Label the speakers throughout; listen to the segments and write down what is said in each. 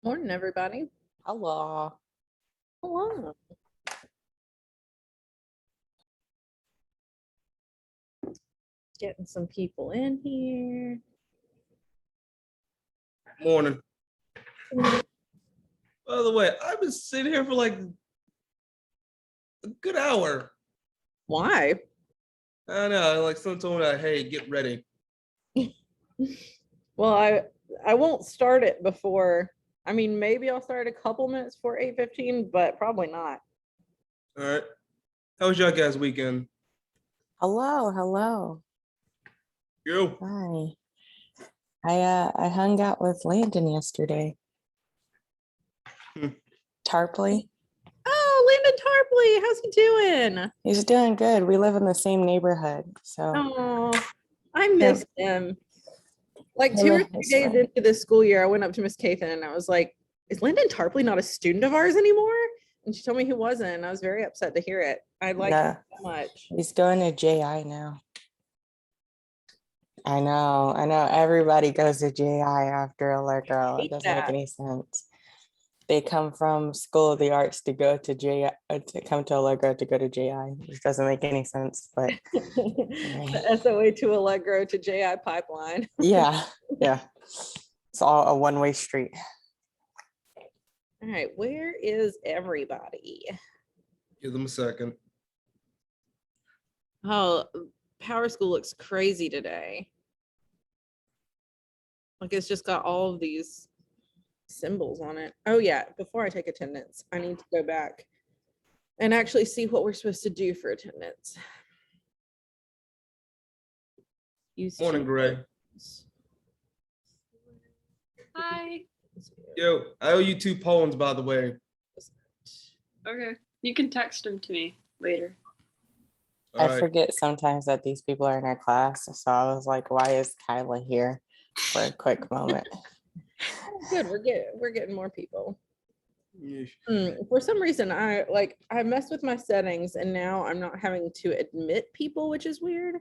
Speaker 1: Morning, everybody.
Speaker 2: Hello.
Speaker 1: Hello. Getting some people in here.
Speaker 3: Morning. By the way, I've been sitting here for like a good hour.
Speaker 1: Why?
Speaker 3: I know, like someone told me that, hey, get ready.
Speaker 1: Well, I won't start it before. I mean, maybe I'll start a couple minutes before 8:15, but probably not.
Speaker 3: All right. How was y'all guys' weekend?
Speaker 2: Hello.
Speaker 3: You?
Speaker 2: Hi. I hung out with Landon yesterday. Tarpley.
Speaker 1: Oh, Landon Tarpley, how's he doing?
Speaker 2: He's doing good. We live in the same neighborhood. So
Speaker 1: Oh, I missed him. Like
Speaker 2: Him
Speaker 1: 2 or
Speaker 2: and
Speaker 1: 3
Speaker 2: his
Speaker 1: days
Speaker 2: friend.
Speaker 1: into this school year, I went up to Miss Cathan and I was like, is Landon Tarpley not a student of ours anymore? And she told me he wasn't. And I was very upset to hear it. I like him so much.
Speaker 2: He's going to JI now. I know. Everybody goes to JI after Allegro. It doesn't make any sense. They come from School of the Arts to go to JI, to come to Allegro to go to JI, which doesn't make any sense. But
Speaker 1: The SOA to Allegro to JI pipeline.
Speaker 2: yeah. It's all a one-way street.
Speaker 1: All right, where is everybody?
Speaker 3: Give them a second.
Speaker 1: Oh, Power School looks crazy today. Like it's just got all of these symbols on it. Oh yeah, before I take attendance, I need to go back and actually see what we're supposed to do for attendance.
Speaker 3: Morning, Gray.
Speaker 4: Hi.
Speaker 3: Yo, I owe you 2 poems, by the way.
Speaker 4: Okay. You can text them to me later.
Speaker 3: All
Speaker 2: I
Speaker 3: right.
Speaker 2: forget sometimes that these people are in our class. So I was like, why is Kyla here for a quick moment?
Speaker 1: Good, we're getting more people.
Speaker 3: Yeesh.
Speaker 1: For some reason, I messed with my settings and now I'm not having to admit people, which is weird.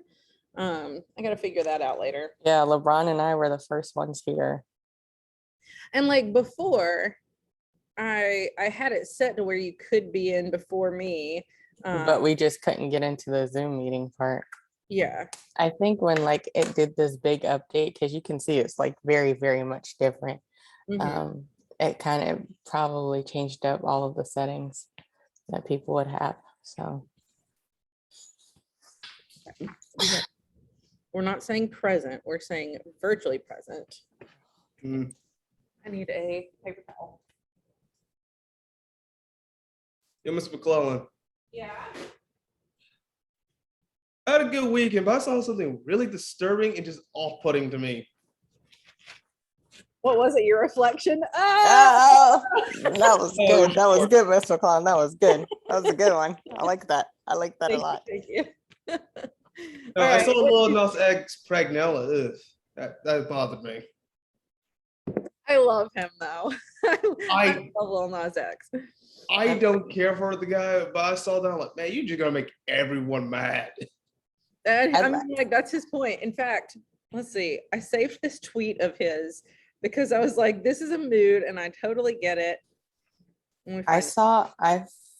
Speaker 1: I gotta figure that out later.
Speaker 2: Yeah, LeBron and I were the first ones here.
Speaker 1: And like before, I had it set to where you could be in before me.
Speaker 2: But we just couldn't get into the Zoom meeting part.
Speaker 1: Yeah.
Speaker 2: I think when like it did this big update, because you can see it's like very, very much different.
Speaker 1: Mhm.
Speaker 2: It kind of probably changed up all of the settings that people would have. So
Speaker 1: We're not saying present, we're saying virtually present.
Speaker 3: Mm.
Speaker 1: I need a paper towel.
Speaker 3: Yo, Miss McClellan.
Speaker 1: Yeah.
Speaker 3: I had a good weekend, but I saw something really disturbing and just off-putting to me.
Speaker 1: What was it? Your reflection?
Speaker 2: that was good. That was good, Mr. McClellan. That was good. That was a good one. I like that. I like that a lot.
Speaker 1: Thank you.
Speaker 3: No, I saw Lil Nas X Pragnella. Ugh, that bothered me.
Speaker 1: I love him though.
Speaker 3: I
Speaker 1: love Lil Nas X.
Speaker 3: I don't care for the guy, but I saw that, I'm like, man, you're just gonna make everyone mad.
Speaker 1: And I mean, like, that's his point. In fact, let's see. I saved this tweet of his because I was like, this is a mood and I totally get it.
Speaker 2: I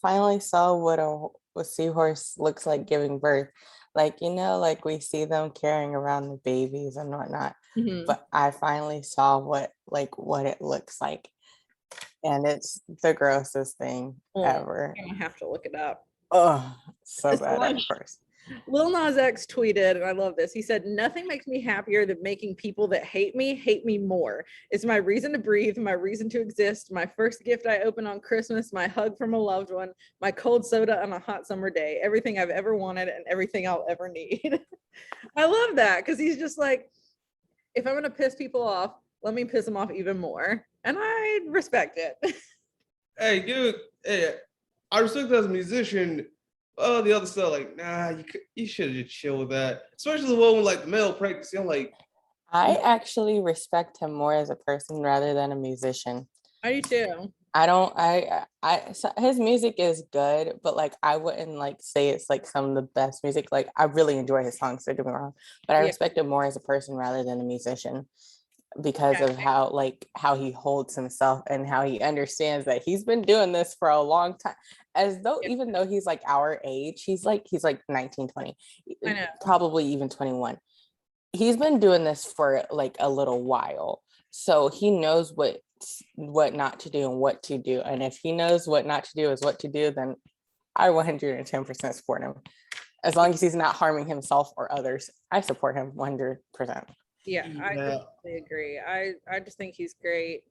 Speaker 2: finally saw what a seahorse looks like giving birth. Like, like we see them carrying around the babies and whatnot.
Speaker 1: Mhm.
Speaker 2: But I finally saw what it looks like. And it's the grossest thing ever.
Speaker 1: I have to look it up.
Speaker 2: Oh, so bad at first.
Speaker 1: Lil Nas X tweeted, and I love this. He said, "Nothing makes me happier than making people that hate me more. It's my reason to breathe, my reason to exist, my first gift I open on Christmas, my hug from a loved one, my cold soda on a hot summer day, everything I've ever wanted and everything I'll ever need." I love that because he's just like, if I'm going to piss people off, let me piss them off even more. And I respect it.
Speaker 3: Hey, dude, hey, I respect that as a musician. Oh, the other stuff, like, nah, you should have just chill with that. Especially the one with like the male pregnancy. I'm like,
Speaker 2: I actually respect him more as a person rather than a musician.
Speaker 1: I do too.
Speaker 2: So his music is good, but like I wouldn't like say it's like some of the best music. Like I really enjoy his songs, don't get me wrong, but I respect him more as a person rather than a musician. because of how he holds himself and how he understands that he's been doing this for a long time, as though even though he's like our age, he's like 19, 20,
Speaker 1: I know.
Speaker 2: probably even 21. He's been doing this for like a little while, so he knows what not to do and what to do. And if he knows what not to do is what to do, then I 110% support him. As long as he's not harming himself or others, I support him 100%.
Speaker 1: Yeah, I completely agree. I just think he's great.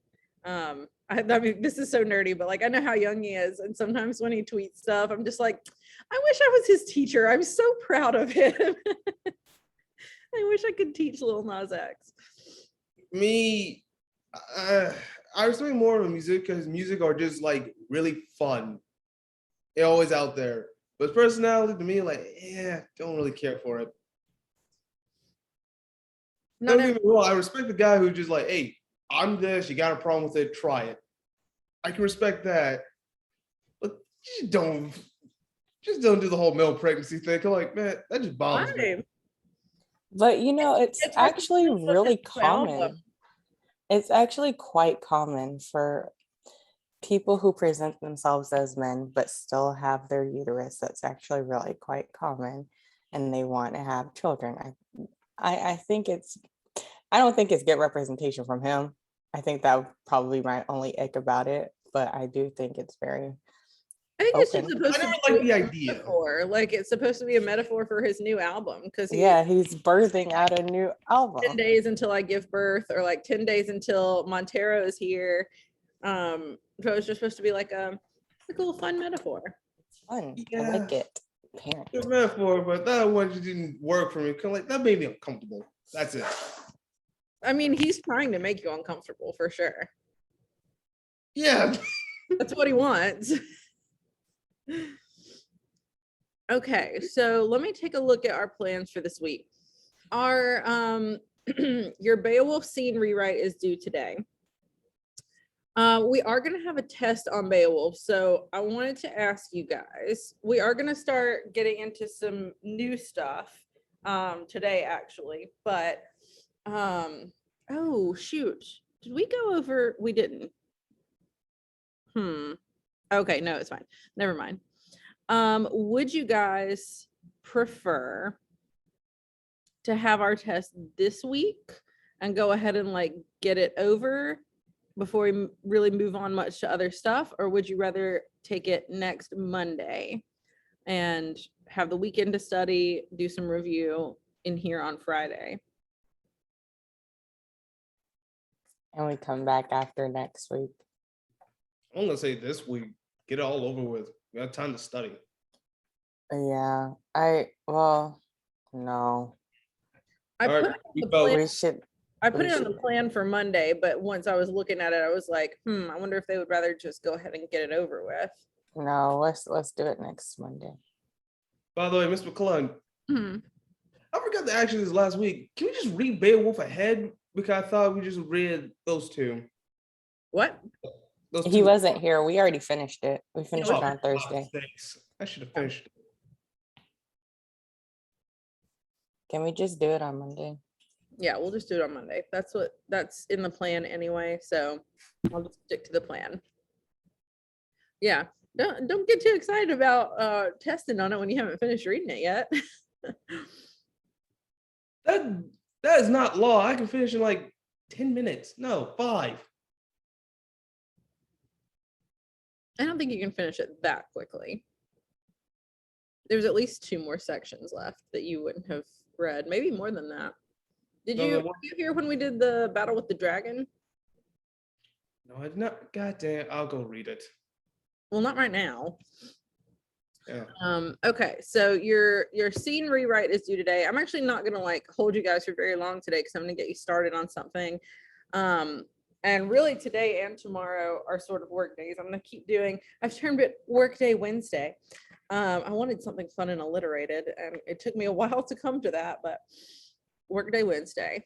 Speaker 1: I mean, this is so nerdy, but like I know how young he is, and sometimes when he tweets stuff, I'm just like, I wish I was his teacher. I'm so proud of him. I wish I could teach Lil Nas X.
Speaker 3: Me, I respect more of music because music are just like really fun. They're always out there. But his personality to me, like, yeah, don't really care for it. Don't get me wrong, I respect the guy who just like, hey, I'm this, you got a problem with it, try it. I can respect that. But just don't do the whole male pregnancy thing. I'm like, man, that just bothers me.
Speaker 2: But you know, it's actually really common. It's actually quite common for people who present themselves as men but still have their uterus. That's actually really quite common, and they want to have children. I think I don't think it's good representation from him. I think that would probably be my only ick about it, but I do think it's very
Speaker 1: I think it's just supposed
Speaker 3: I never
Speaker 1: to
Speaker 3: like
Speaker 1: be
Speaker 3: the
Speaker 1: a
Speaker 3: idea.
Speaker 1: metaphor. Like it's supposed to be a metaphor for his new album because
Speaker 2: he's birthing out a new album.
Speaker 1: 10 days until I give birth, or like 10 days until Montero is here. So it's just supposed to be like a little fun metaphor.
Speaker 2: It's fun.
Speaker 3: Yeah.
Speaker 2: I like it. Parent.
Speaker 3: It's a metaphor, but that one just didn't work for me. Cause like that made me uncomfortable. That's it.
Speaker 1: I mean, he's trying to make you uncomfortable for sure.
Speaker 3: Yeah.
Speaker 1: That's what he wants. Okay, so let me take a look at our plans for this week. Our your Beowulf Scene Rewrite is due today. We are going to have a test on Beowulf, so I wanted to ask you guys. We are going to start getting into some new stuff today, actually. But oh shoot, did we go over? We didn't. Okay, no, it's fine. Never mind. Would you guys prefer to have our test this week and go ahead and like get it over before we really move on much to other stuff, or would you rather take it next Monday and have the weekend to study, do some review in here on Friday?
Speaker 2: And we come back after next week.
Speaker 3: I'm gonna say this week, get it all over with. We have time to study.
Speaker 2: Yeah, no.
Speaker 1: I put it on the plan for Monday, but once I was looking at it, I was like, I wonder if they would rather just go ahead and get it over with.
Speaker 2: No, let's do it next Monday.
Speaker 3: By the way, Miss McClellan,
Speaker 1: I
Speaker 3: forgot to ask you this last week. Can we just read Beowulf ahead? Because I thought we just read those two.
Speaker 1: What?
Speaker 2: He wasn't here. We already finished it. We finished it on Thursday.
Speaker 3: Thanks. I should have finished.
Speaker 2: Can we just do it on Monday?
Speaker 1: Yeah, we'll just do it on Monday. That's in the plan anyway. So I'll just stick to the plan. Yeah. Don't get too excited about testing on it when you haven't finished reading it yet.
Speaker 3: That is not law. I can finish in like 10 minutes. No, 5.
Speaker 1: I don't think you can finish it that quickly. There's at least 2 more sections left that you wouldn't have read, maybe more than that. Did you hear when we did the battle with the dragon?
Speaker 3: No, I did not. God damn, I'll go read it.
Speaker 1: Well, not right now.
Speaker 3: Yeah.
Speaker 1: Okay, so your scene rewrite is due today. I'm actually not gonna like hold you guys for very long today because I'm gonna get you started on something. And really today and tomorrow are sort of work days. I'm gonna keep doing, I've termed it Workday Wednesday. I wanted something fun and alliterated, and it took me a while to come to that, but Workday Wednesday,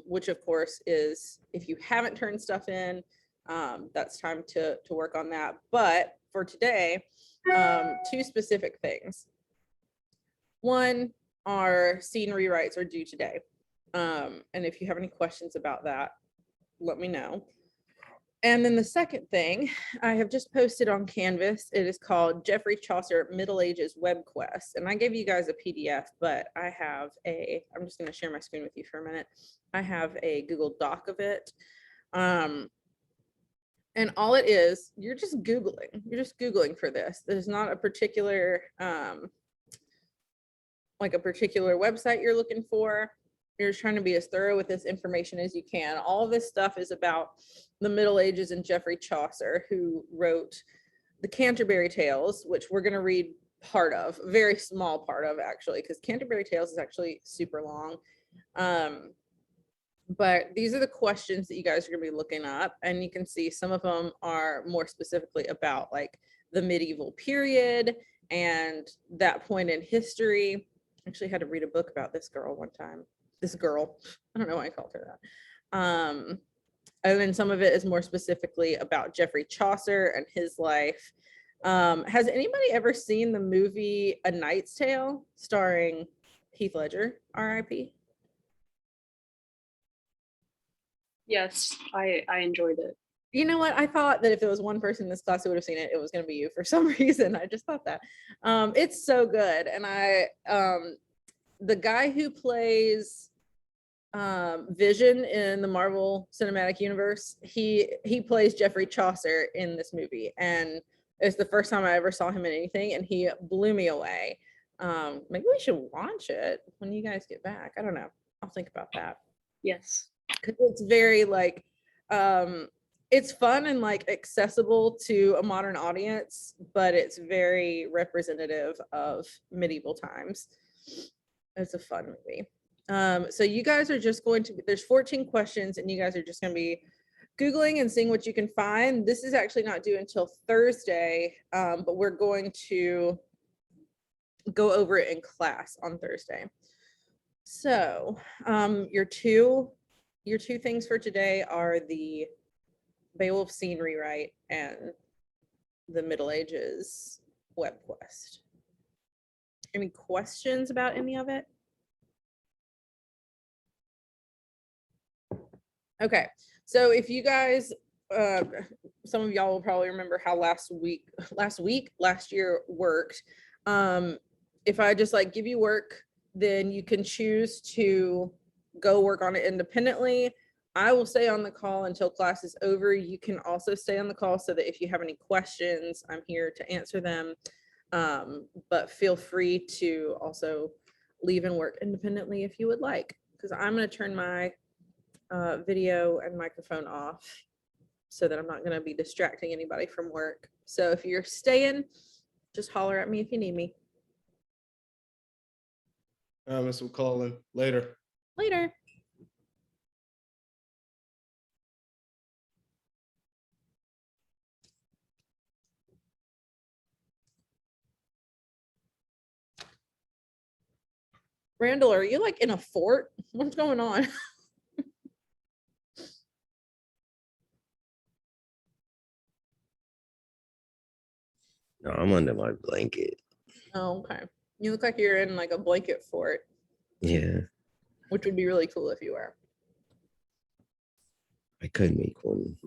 Speaker 1: which of course is, if you haven't turned stuff in, that's time to work on that. But for today, 2 specific things. One, our scene rewrites are due today. And if you have any questions about that, let me know. And then the second thing I have just posted on Canvas, it is called Geoffrey Chaucer Middle Ages Web Quest. And I gave you guys a PDF, but I have I'm just going to share my screen with you for a minute. I have a Google Doc of it. And all it is, you're just Googling for this. There's not a particular, like a particular website you're looking for. You're just trying to be as thorough with this information as you can. All of this stuff is about the Middle Ages and Geoffrey Chaucer, who wrote the Canterbury Tales, which we're going to read part of, a very small part of actually, because Canterbury Tales is actually super long. But these are the questions that you guys are going to be looking up, and you can see some of them are more specifically about like the medieval period and that point in history. I actually had to read a book about this girl one time. This girl, I don't know why I called her that. And then some of it is more specifically about Geoffrey Chaucer and his life. Has anybody ever seen the movie A Knight's Tale starring Heath Ledger, R.I.P.?
Speaker 4: Yes, I enjoyed it.
Speaker 1: You know what? I thought that if there was one person in this class who would have seen it, it was going to be you for some reason. I just thought that. It's so good. And the guy who plays Vision in the Marvel Cinematic Universe, he plays Geoffrey Chaucer in this movie, and it's the first time I ever saw him in anything, and he blew me away. Maybe we should watch it when you guys get back. I don't know. I'll think about that.
Speaker 4: Yes.
Speaker 1: Because it's very like it's fun and like accessible to a modern audience, but it's very representative of medieval times. It's a fun movie. So you guys are just going to, there's 14 questions, and you guys are just going to be Googling and seeing what you can find. This is actually not due until Thursday, but we're going to go over it in class on Thursday. So your two things for today are the Beowulf Scene Rewrite and the Middle Ages Web Quest. Any questions about any of it? Okay, so if you guys, some of y'all will probably remember how last year worked. If I just like give you work, then you can choose to go work on it independently. I will stay on the call until class is over. You can also stay on the call so that if you have any questions, I'm here to answer them. But feel free to also leave and work independently if you would like, because I'm going to turn my video and microphone off so that I'm not going to be distracting anybody from work. So if you're staying, just holler at me if you need me.
Speaker 3: Miss McCullen, later.
Speaker 1: Later. Randall, are you like in a fort? What's going on?
Speaker 5: No, I'm under my blanket.
Speaker 1: Oh, okay. You look like you're in like a blanket fort.
Speaker 5: Yeah,
Speaker 1: Which would be really cool if you were.
Speaker 5: I could make one.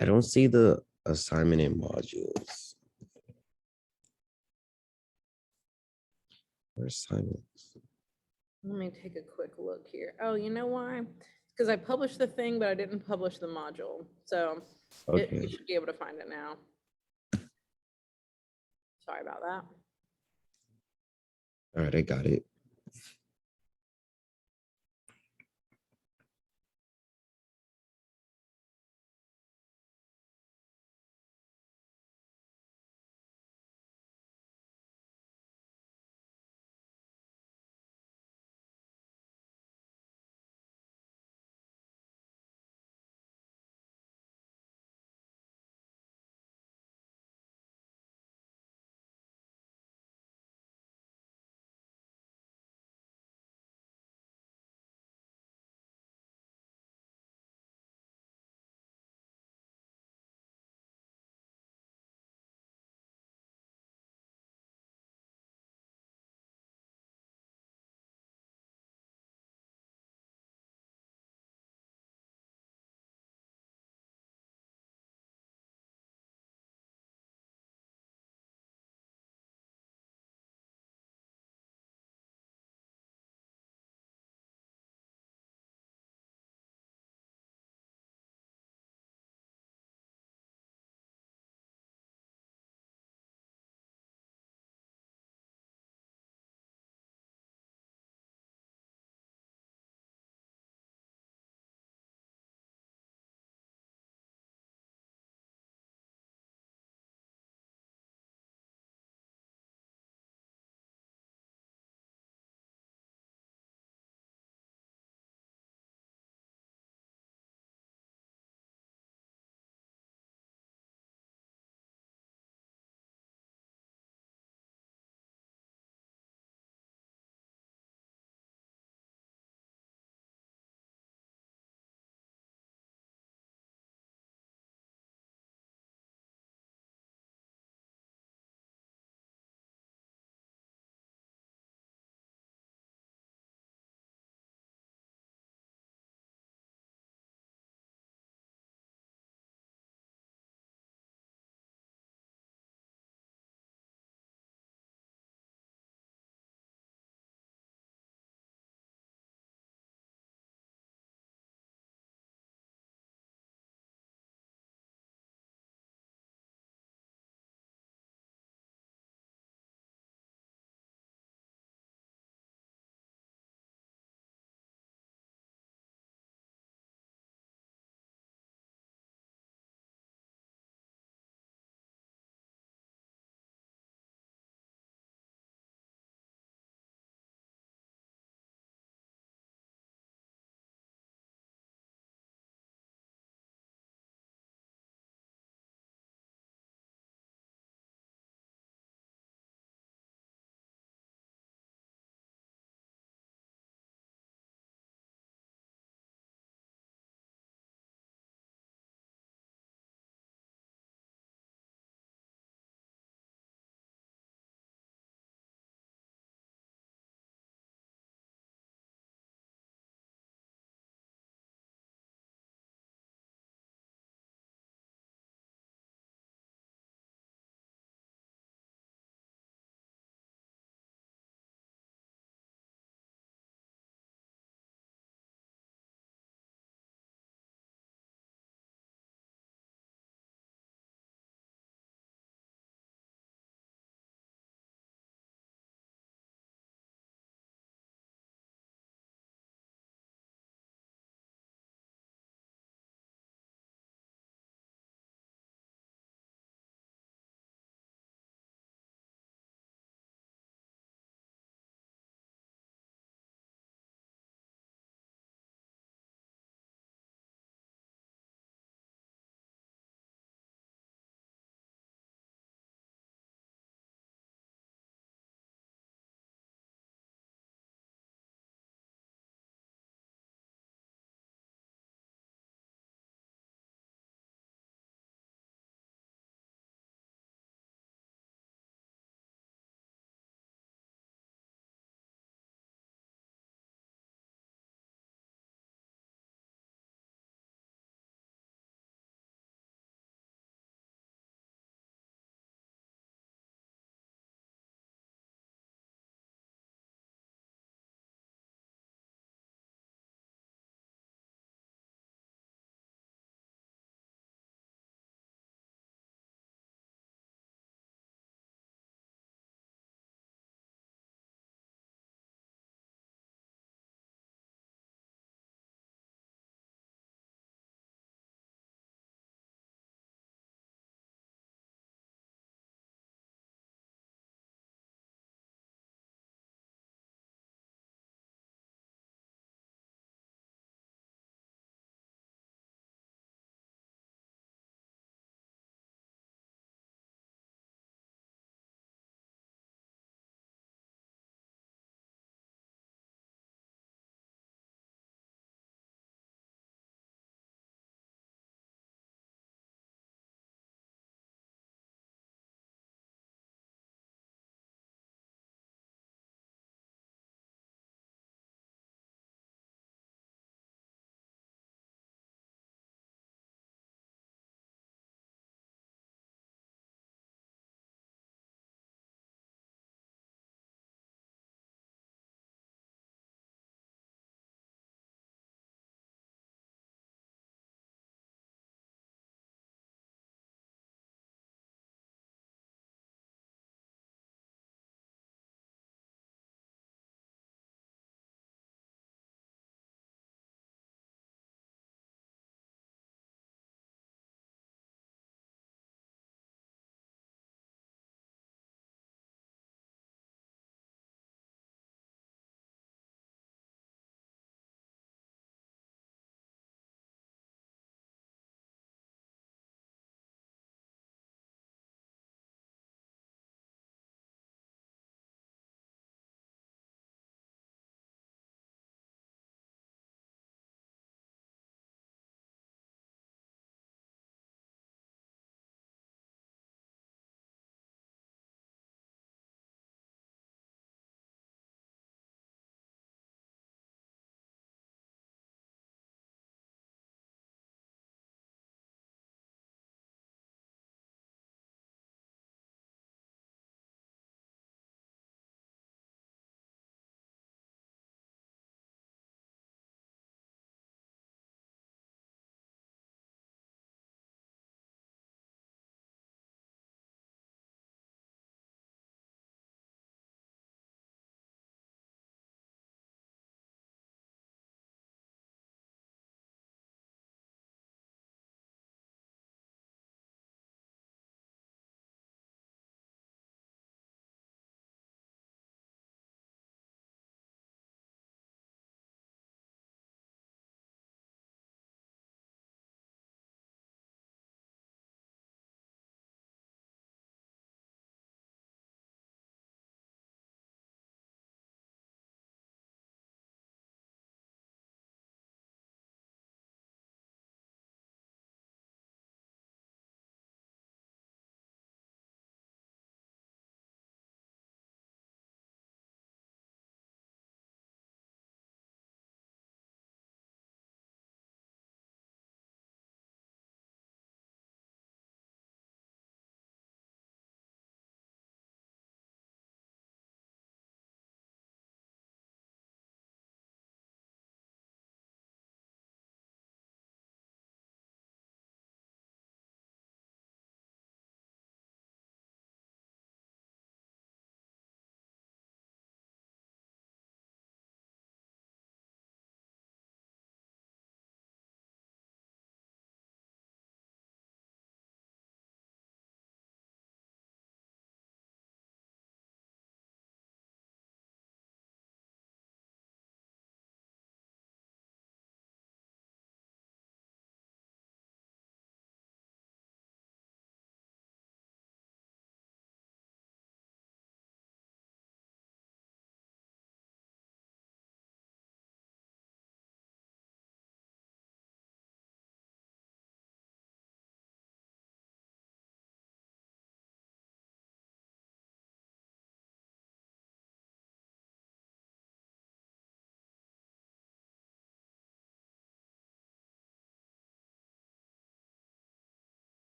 Speaker 5: I don't see the assignment in modules. Or assignments.
Speaker 1: Let me take a quick look here. Oh, you know why? Because I published the thing, but I didn't publish the module. So you
Speaker 5: Okay.
Speaker 1: should be able to find it now. Sorry about that.
Speaker 5: All right, I got it.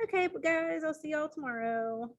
Speaker 1: Okay, but guys, I'll see y'all tomorrow.